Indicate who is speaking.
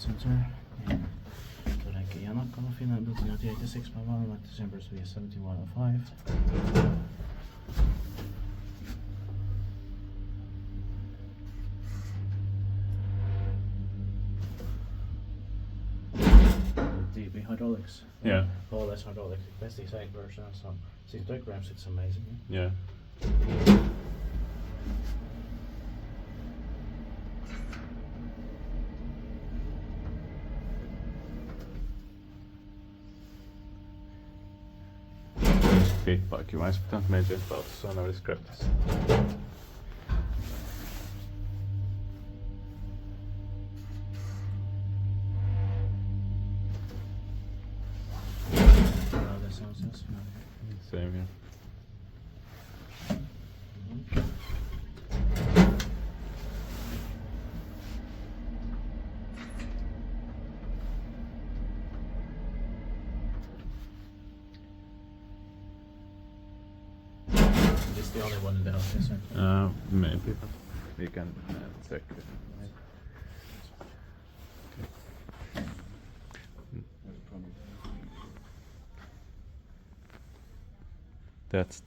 Speaker 1: Center in Turenki, Janakkala, Finland, built in 1986 by Valmet, December 17105. DB hydraulics.
Speaker 2: Yeah.
Speaker 1: Holeless hydraulics, best design version. So, see diagrams, it's amazing.
Speaker 2: Yeah. Feedbacki, mä ois pitänyt meidän taustassa aina oli scriptissä.
Speaker 1: That sounds yes.
Speaker 2: Same here.
Speaker 1: This is the only one in the house, yes, sir.
Speaker 2: Maybe, but we can check it. That's